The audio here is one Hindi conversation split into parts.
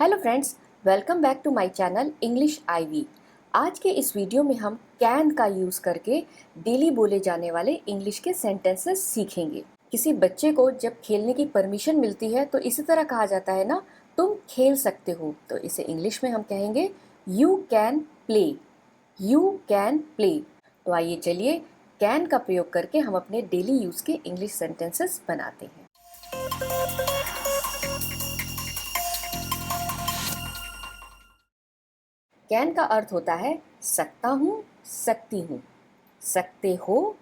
Hello friends, welcome back to my channel English Ivy. आज के इस वीडियो में हम कैन का यूज़ करके डेली बोले जाने वाले इंग्लिश के सेंटेंसेस सीखेंगे। किसी बच्चे को जब खेलने की परमिशन मिलती है तो इसी तरह कहा जाता है ना, तुम खेल सकते हो। तो इसे इंग्लिश में हम कहेंगे you can play. You can play. तो आइए चलिए कैन का प्रयोग करके हम अपने डेली यूज़ के इंग्लिश सेंटेंसेस बनाते हैं। कैन का अर्थ होता है सकता हूँ, सकती हूँ, सकते हो,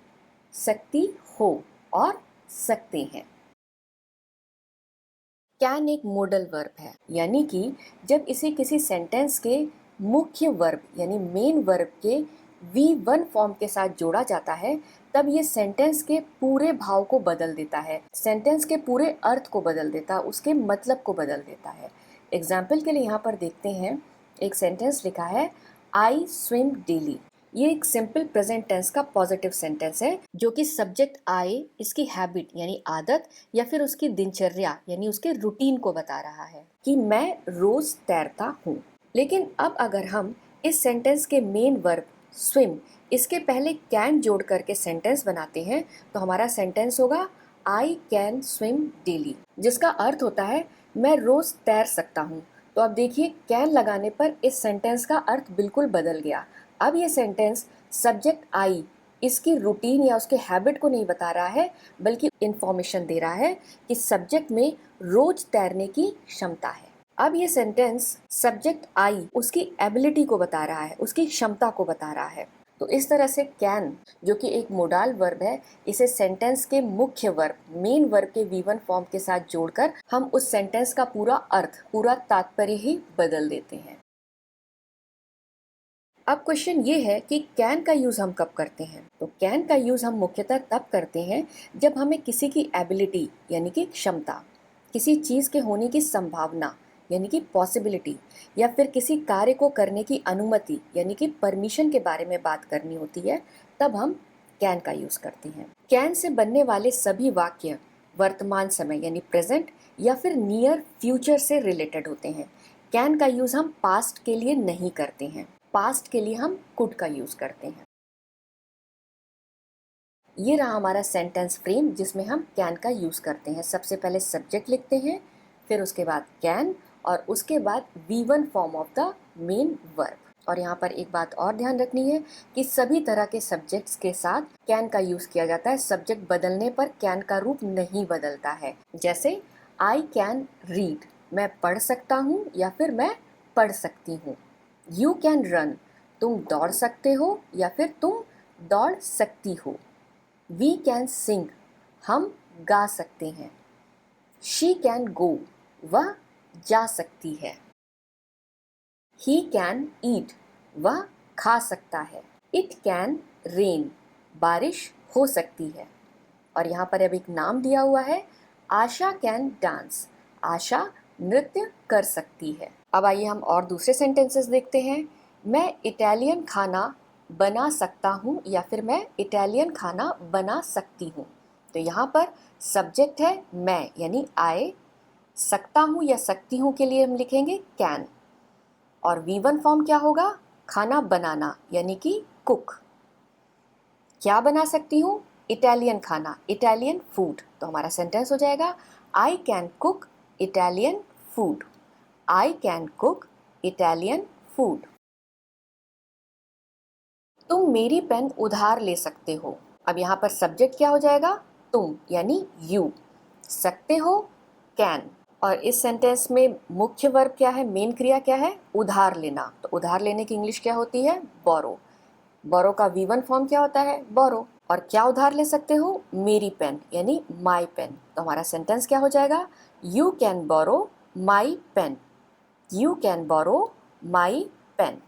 सकती हो और सकते हैं। कैन एक मोडल वर्ब है, यानी कि जब इसे किसी सेंटेंस के मुख्य वर्ब यानी मेन वर्ब के V1 फॉर्म के साथ जोड़ा जाता है, तब ये सेंटेंस के पूरे भाव को बदल देता है, सेंटेंस के पूरे अर्थ को बदल देता है, उसके मतलब को बदल देता है। एग्जाम्पल के लिए यहाँ पर देखते हैं, एक सेंटेंस लिखा है आई स्विम डेली। ये एक सिंपल प्रेजेंट टेंस का पॉजिटिव सेंटेंस है जो कि सब्जेक्ट आई इसकी हैबिट यानी आदत या फिर उसकी दिनचर्या यानी उसके रूटीन को बता रहा है कि मैं रोज तैरता हूँ। लेकिन अब अगर हम इस सेंटेंस के मेन वर्ब स्विम इसके पहले कैन जोड़ करके सेंटेंस बनाते हैं तो हमारा सेंटेंस होगा आई कैन स्विम डेली, जिसका अर्थ होता है मैं रोज तैर सकता हूँ। तो अब देखिए कैन लगाने पर इस सेंटेंस का अर्थ बिल्कुल बदल गया। अब ये सेंटेंस सब्जेक्ट आई इसकी रूटीन या उसके हैबिट को नहीं बता रहा है, बल्कि इंफॉर्मेशन दे रहा है कि सब्जेक्ट में रोज तैरने की क्षमता है। अब ये सेंटेंस सब्जेक्ट आई उसकी एबिलिटी को बता रहा है, उसकी क्षमता को बता रहा है। तो इस तरह से कैन जो कि एक मोडाल वर्ब है, इसे सेंटेंस के मुख्य वर्ब मेन वर्ब के V1 फॉर्म के साथ जोड़कर हम उस सेंटेंस का पूरा अर्थ पूरा तात्पर्य ही बदल देते हैं। अब क्वेश्चन ये है कि कैन का यूज़ हम कब करते हैं। तो कैन का यूज़ हम मुख्यतः तब करते हैं जब हमें किसी की एबिलिटी यानी कि क्षमता, किसी चीज़ के होने की संभावना यानी कि पॉसिबिलिटी, या फिर किसी कार्य को करने की अनुमति यानी कि परमिशन के बारे में बात करनी होती है, तब हम कैन का यूज़ करते हैं। कैन से बनने वाले सभी वाक्य वर्तमान समय यानी प्रेजेंट या फिर नियर फ्यूचर से रिलेटेड होते हैं। कैन का यूज़ हम पास्ट के लिए नहीं करते हैं, पास्ट के लिए हम कुड का यूज करते हैं। ये रहा हमारा सेंटेंस फ्रेम जिसमें हम कैन का यूज करते हैं। सबसे पहले सब्जेक्ट लिखते हैं, फिर उसके बाद कैन और उसके बाद V1 form of the main verb. और यहाँ पर एक बात और ध्यान रखनी है कि सभी तरह के सब्जेक्ट्स के साथ कैन का यूज किया जाता है। सब्जेक्ट बदलने पर कैन का रूप नहीं बदलता है। जैसे आई कैन रीड, मैं पढ़ सकता हूँ या फिर मैं पढ़ सकती हूँ। यू कैन रन, तुम दौड़ सकते हो या फिर तुम दौड़ सकती हो। वी कैन सिंग, हम गा सकते हैं। शी कैन गो, वह जा सकती है। ही कैन ईट, वह खा सकता है। इट कैन रेन, बारिश हो सकती है। और यहाँ पर अब एक नाम दिया हुआ है, आशा कैन डांस, आशा नृत्य कर सकती है। अब आइए हम और दूसरे सेंटेंसेस देखते हैं। मैं इटालियन खाना बना सकता हूँ या फिर मैं इटालियन खाना बना सकती हूँ। तो यहाँ पर सब्जेक्ट है मैं यानी आई, सकता हूँ या सकती हूँ के लिए हम लिखेंगे कैन, और V1 फॉर्म क्या होगा, खाना बनाना यानी कि कुक। क्या बना सकती हूँ, इटालियन खाना, इटालियन फूड। तो हमारा सेंटेंस हो जाएगा I can cook Italian food. I can cook Italian food. तुम मेरी पेन उधार ले सकते हो। अब यहाँ पर सब्जेक्ट क्या हो जाएगा, तुम यानी यू, सकते हो कैन, और इस सेंटेंस में मुख्य वर्ब क्या है, मेन क्रिया क्या है, उधार लेना। तो उधार लेने की इंग्लिश क्या होती है, बोरो। बोरो का V1 फॉर्म क्या होता है, बोरो। और क्या उधार ले सकते हो, मेरी पेन यानी माई पेन। तो हमारा सेंटेंस क्या हो जाएगा, you can borrow my pen. You can borrow my pen.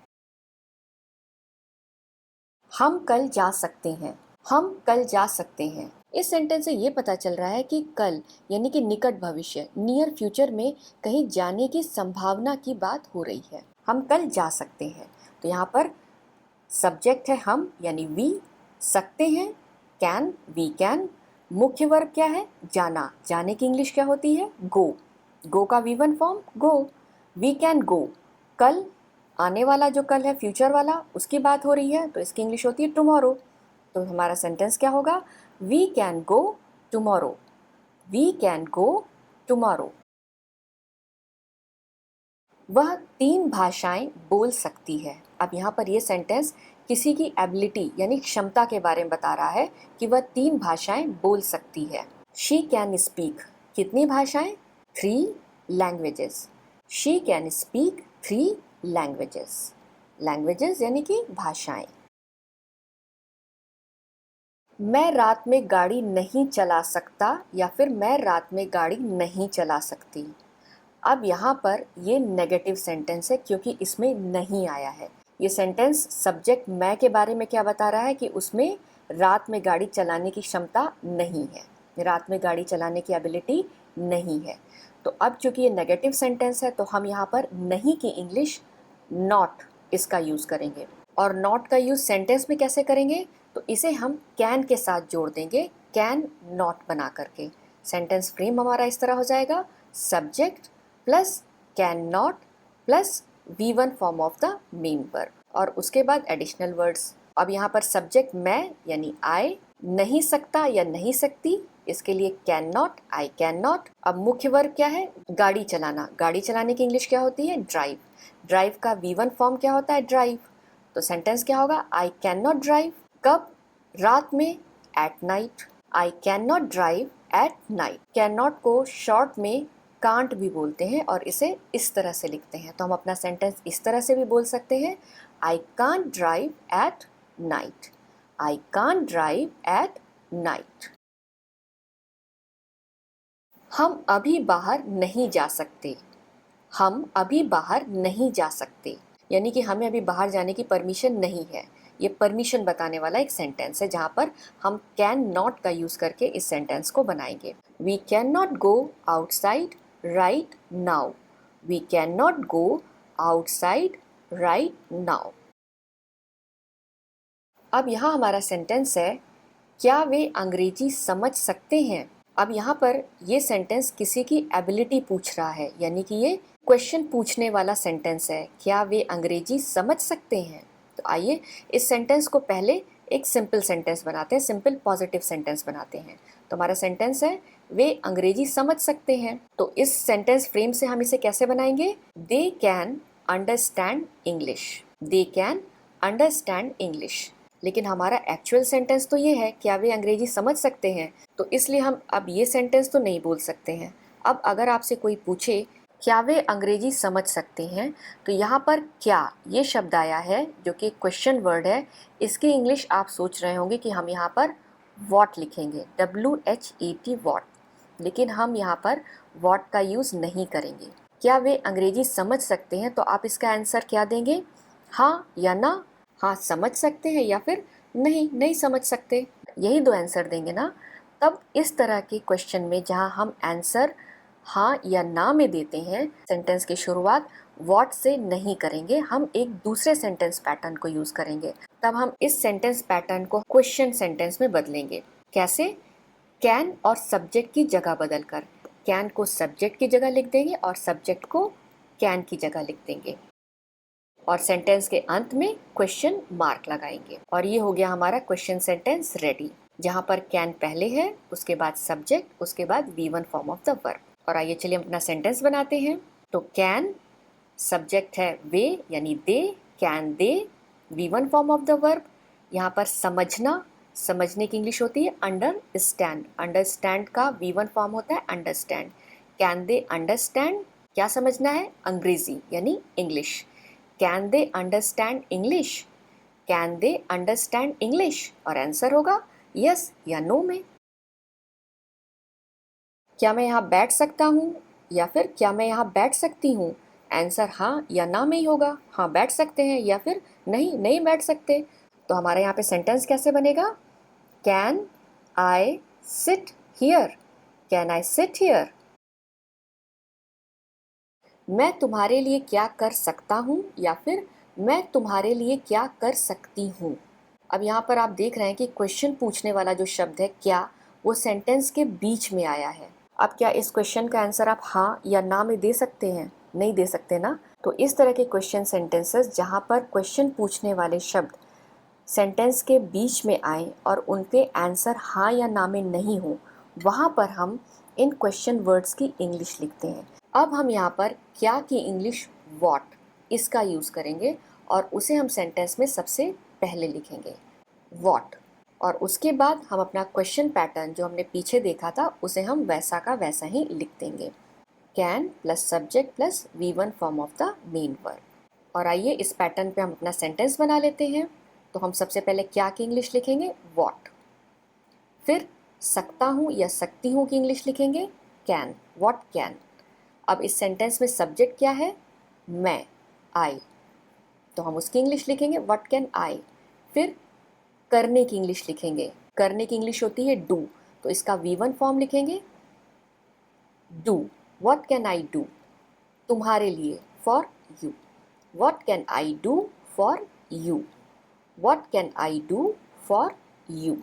हम कल जा सकते हैं, हम कल जा सकते हैं। इस सेंटेंस से ये पता चल रहा है कि कल यानी कि निकट भविष्य नियर फ्यूचर में कहीं जाने की संभावना की बात हो रही है। हम कल जा सकते हैं। तो यहाँ पर सब्जेक्ट है हम यानी वी, सकते हैं कैन, वी कैन, मुख्य वर्ब क्या है, जाना, जाने की इंग्लिश क्या होती है, गो। गो का V1 form go. We can go, कल, आने वाला जो कल है, फ्यूचर वाला, उसकी बात हो रही है, तो इसकी इंग्लिश होती है टुमारो। तो हमारा सेंटेंस क्या होगा? We can go tomorrow, we can go tomorrow. वह 3 भाषाएं बोल सकती है। अब यहाँ पर ये सेंटेंस किसी की एबिलिटी यानी क्षमता के बारे में बता रहा है कि वह 3 भाषाएं बोल सकती है। शी कैन स्पीक, कितनी भाषाएं? 3 languages. She can speak 3 languages. Languages यानी कि भाषाएं। मैं रात में गाड़ी नहीं चला सकता या फिर मैं रात में गाड़ी नहीं चला सकती। अब यहाँ पर ये नेगेटिव सेंटेंस है क्योंकि इसमें नहीं आया है। ये सेंटेंस सब्जेक्ट मैं के बारे में क्या बता रहा है कि उसमें रात में गाड़ी चलाने की क्षमता नहीं है, रात में गाड़ी चलाने की एबिलिटी नहीं है। तो अब चूंकि ये नेगेटिव सेंटेंस है तो हम यहाँ पर नहीं की इंग्लिश नॉट इसका यूज़ करेंगे। और नॉट का यूज़ सेंटेंस में कैसे करेंगे? तो इसे हम कैन के साथ जोड़ देंगे, कैन नॉट बना करके। सेंटेंस फ्रेम हमारा इस तरह हो जाएगा, subject plus can not plus V1 form of the main verb और उसके बाद एडिशनल वर्ड्स। अब यहाँ पर सब्जेक्ट मैं यानी आई, नहीं सकता या नहीं सकती, इसके लिए can not, I can not. अब मुख्य वर्ब क्या है? गाड़ी चलाना। गाड़ी चलाने की इंग्लिश क्या होती है? ड्राइव। ड्राइव का V1 फॉर्म क्या होता है? ड्राइव। तो सेंटेंस क्या होगा? आई कैन नॉट ड्राइव। कब? रात में, at night. I can not drive at night. Can not को शॉर्ट में कांट भी बोलते हैं और इसे इस तरह से लिखते हैं। तो हम अपना सेंटेंस इस तरह से भी बोल सकते हैं, I can't drive at night. I can't drive at night. हम अभी बाहर नहीं जा सकते। हम अभी बाहर नहीं जा सकते यानी कि हमें अभी बाहर जाने की परमिशन नहीं है। ये परमिशन बताने वाला एक सेंटेंस है जहाँ पर हम कैन नॉट का यूज़ करके इस सेंटेंस को बनाएंगे। We can not go outside right now. We can not go outside right now. अब यहाँ हमारा सेंटेंस है, क्या वे अंग्रेजी समझ सकते हैं? अब यहाँ पर ये सेंटेंस किसी की एबिलिटी पूछ रहा है यानी कि ये क्वेश्चन पूछने वाला सेंटेंस है, क्या वे अंग्रेजी समझ सकते हैं? तो आइए इस सेंटेंस को पहले एक सिंपल सेंटेंस बनाते हैं, सिंपल पॉजिटिव सेंटेंस बनाते हैं। तो हमारा सेंटेंस है, वे अंग्रेजी समझ सकते हैं। तो इस सेंटेंस फ्रेम से हम इसे कैसे बनाएंगे? They can understand English. They can understand English. लेकिन हमारा एक्चुअल सेंटेंस तो ये है, क्या वे अंग्रेजी समझ सकते हैं? तो इसलिए हम अब ये सेंटेंस तो नहीं बोल सकते हैं। अब अगर आपसे कोई पूछे क्या वे अंग्रेजी समझ सकते हैं, तो यहाँ पर क्या ये शब्द आया है जो कि क्वेश्चन वर्ड है। इसकी इंग्लिश आप सोच रहे होंगे कि हम यहाँ पर वॉट लिखेंगे, WHET वॉट, लेकिन हम यहाँ पर वॉट का यूज़ नहीं करेंगे। क्या वे अंग्रेजी समझ सकते हैं, तो आप इसका आंसर क्या देंगे? हाँ या ना। हाँ समझ सकते हैं या फिर नहीं नहीं समझ सकते, यही 2 आंसर देंगे ना। तब इस तरह के क्वेश्चन में जहाँ हम आंसर हाँ या ना में देते हैं, सेंटेंस की शुरुआत व्हाट से नहीं करेंगे, हम एक दूसरे सेंटेंस पैटर्न को यूज़ करेंगे। तब हम इस सेंटेंस पैटर्न को क्वेश्चन सेंटेंस में बदलेंगे। कैसे? कैन और सब्जेक्ट की जगह बदलकर। कैन को सब्जेक्ट की जगह लिख देंगे और सब्जेक्ट को कैन की जगह लिख देंगे और सेंटेंस के अंत में क्वेश्चन मार्क लगाएंगे। और ये हो गया हमारा क्वेश्चन सेंटेंस रेडी, जहाँ पर कैन पहले है, उसके बाद सब्जेक्ट, उसके बाद V1 form of the verb. और आइए चलिए हम अपना सेंटेंस बनाते हैं। तो कैन, सब्जेक्ट है वे यानी they, can they, V1 form of the verb. यहाँ पर समझना, समझने की इंग्लिश होती है अंडरस्टैंड। अंडरस्टैंड का V1 फॉर्म होता है अंडरस्टैंड। कैन दे अंडरस्टैंड, क्या समझना है? अंग्रेजी यानी English. Can they understand English? Can they understand English? और आंसर होगा यस या नो में। क्या मैं यहाँ बैठ सकता हूँ या फिर क्या मैं यहाँ बैठ सकती हूँ? आंसर हाँ या ना में ही होगा। हाँ बैठ सकते हैं या फिर नहीं नहीं बैठ सकते। तो हमारे यहाँ पे सेंटेंस कैसे बनेगा? Can I sit here? Can I sit here? मैं तुम्हारे लिए क्या कर सकता हूँ या फिर मैं तुम्हारे लिए क्या कर सकती हूँ। अब यहाँ पर आप देख रहे हैं कि क्वेश्चन पूछने वाला जो शब्द है क्या, वो सेंटेंस के बीच में आया है। अब क्या इस क्वेश्चन का आंसर आप हाँ या ना में दे सकते हैं? नहीं दे सकते ना। तो इस तरह के क्वेश्चन सेंटेंसेस जहाँ पर क्वेश्चन पूछने वाले शब्द सेंटेंस के बीच में आए और उनके आंसर हाँ या ना में नहीं हो, वहाँ पर हम इन क्वेश्चन वर्ड्स की इंग्लिश लिखते हैं। अब हम यहाँ पर क्या की इंग्लिश व्हाट, इसका यूज़ करेंगे और उसे हम सेंटेंस में सबसे पहले लिखेंगे व्हाट, और उसके बाद हम अपना क्वेश्चन पैटर्न जो हमने पीछे देखा था उसे हम वैसा का वैसा ही लिख देंगे, can plus subject plus V1 form of the main verb. और आइए इस पैटर्न पे हम अपना सेंटेंस बना लेते हैं। तो हम सबसे पहले क्या की इंग्लिश लिखेंगे व्हाट, फिर सकता हूँ या सकती हूँ की इंग्लिश लिखेंगे कैन, व्हाट कैन। अब इस सेंटेंस में सब्जेक्ट क्या है, मैं, आई, तो हम उसकी इंग्लिश लिखेंगे व्हाट कैन आई। फिर करने की इंग्लिश लिखेंगे, करने की इंग्लिश होती है डू, तो इसका V1 फॉर्म लिखेंगे do, what can I do, तुम्हारे लिए, for you, what can I do for you, what can I do for you.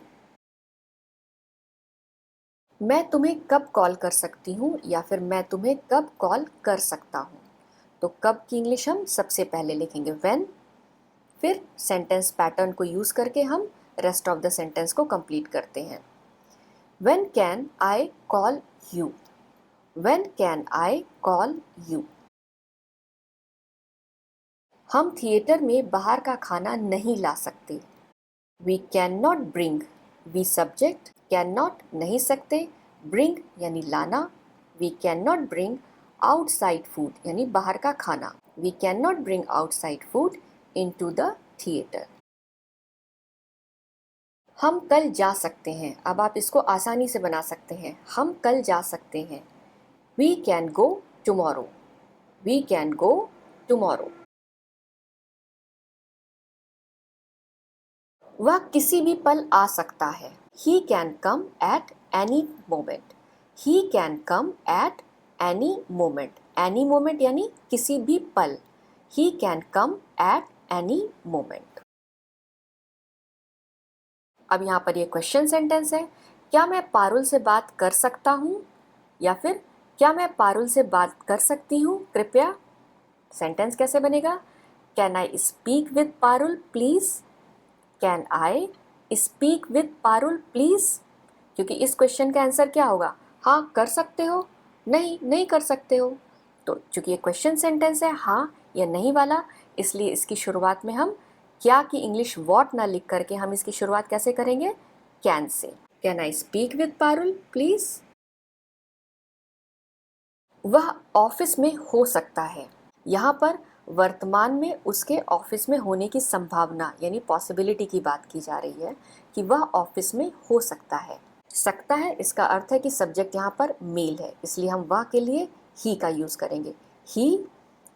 मैं तुम्हें कब कॉल कर सकती हूँ या फिर मैं तुम्हें कब कॉल कर सकता हूँ। तो कब की इंग्लिश हम सबसे पहले लिखेंगे व्हेन, फिर सेंटेंस पैटर्न को यूज़ करके हम रेस्ट ऑफ द सेंटेंस को कंप्लीट करते हैं। When can I call you, when can I call you. हम थिएटर में बाहर का खाना नहीं ला सकते, we can not bring, we subject, can not नहीं सकते, ब्रिंग यानी लाना, we can not bring outside food यानी बाहर का खाना, we can not bring outside food into the theatre. हम कल जा सकते हैं, अब आप इसको आसानी से बना सकते हैं, हम कल जा सकते हैं, we can go tomorrow, we can go tomorrow. वह किसी भी पल आ सकता है, he can come at any moment, he can come at any moment, any moment यानी किसी भी पल, he can come at any moment. अब यहाँ पर ये क्वेश्चन सेंटेंस है, क्या मैं पारुल से बात कर सकता हूँ या फिर क्या मैं पारुल से बात कर सकती हूँ कृपया। सेंटेंस कैसे बनेगा, can I speak with Parul please, can I speak with Parul please. क्योंकि इस क्वेश्चन का आंसर क्या होगा, हाँ कर सकते हो, नहीं नहीं कर सकते हो। तो चूंकि ये क्वेश्चन सेंटेंस है हाँ या नहीं वाला, इसलिए इसकी शुरुआत में हम क्या की इंग्लिश वॉट ना लिख करके हम इसकी शुरुआत कैसे करेंगे, can say. Can I speak with Parul please. वह ऑफिस में हो सकता है, यहाँ पर वर्तमान में उसके ऑफिस में होने की संभावना यानी पॉसिबिलिटी की बात की जा रही है कि वह ऑफिस में हो सकता है। सकता है इसका अर्थ है कि सब्जेक्ट यहाँ पर मेल है, इसलिए हम वह के लिए ही का यूज़ करेंगे, ही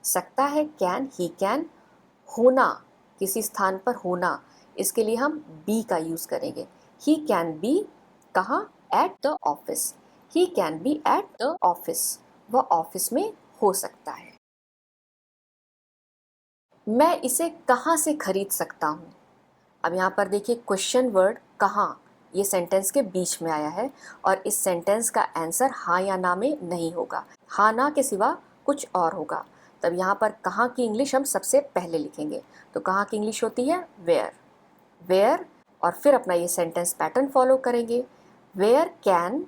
सकता है कैन, ही कैन, होना किसी स्थान पर होना, इसके लिए हम बी का यूज़ करेंगे, ही कैन बी कहाँ, at the office, he can be at the office, वह ऑफिस में हो सकता है। मैं इसे कहाँ से खरीद सकता हूँ। अब यहाँ पर देखिए क्वेश्चन वर्ड कहाँ ये सेंटेंस के बीच में आया है और इस सेंटेंस का आंसर हाँ या ना में नहीं होगा, हाँ ना के सिवा कुछ और होगा। तब यहाँ पर कहाँ की इंग्लिश हम सबसे पहले लिखेंगे। तो कहाँ की इंग्लिश होती है वेयर, वेयर, और फिर अपना ये सेंटेंस पैटर्न फॉलो करेंगे। वेयर कैन,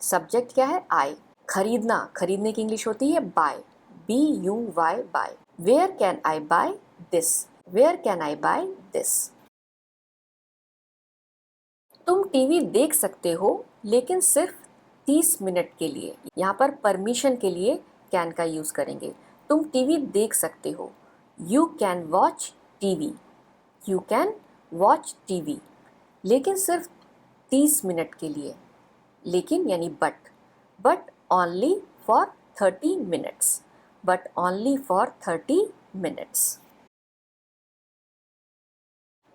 सब्जेक्ट क्या है आई, खरीदना, खरीदने की इंग्लिश होती है buy, BUY buy. Where can I buy this, where can I buy this. तुम टीवी देख सकते हो लेकिन सिर्फ 30 मिनट के लिए, यहाँ पर परमिशन के लिए कैन का यूज़ करेंगे। तुम टीवी देख सकते हो, you can watch TV, you can watch TV, लेकिन सिर्फ 30 मिनट के लिए, लेकिन यानी but only for 30 minutes, but only for 30 minutes.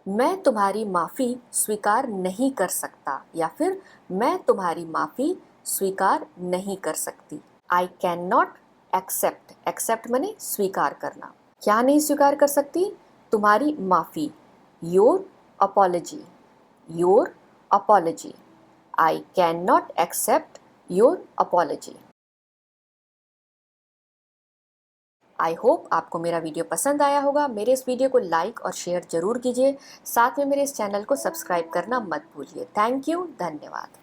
मैं तुम्हारी माफ़ी स्वीकार नहीं कर सकता या फिर मैं तुम्हारी माफ़ी स्वीकार नहीं कर सकती। I can not accept, accept माने स्वीकार करना, क्या नहीं स्वीकार कर सकती, तुम्हारी माफ़ी, your apology, your apology, I can not accept your apology. I hope आपको मेरा वीडियो पसंद आया होगा। मेरे इस वीडियो को लाइक और शेयर ज़रूर कीजिए। साथ में मेरे इस चैनल को सब्सक्राइब करना मत भूलिए। थैंक यू, धन्यवाद।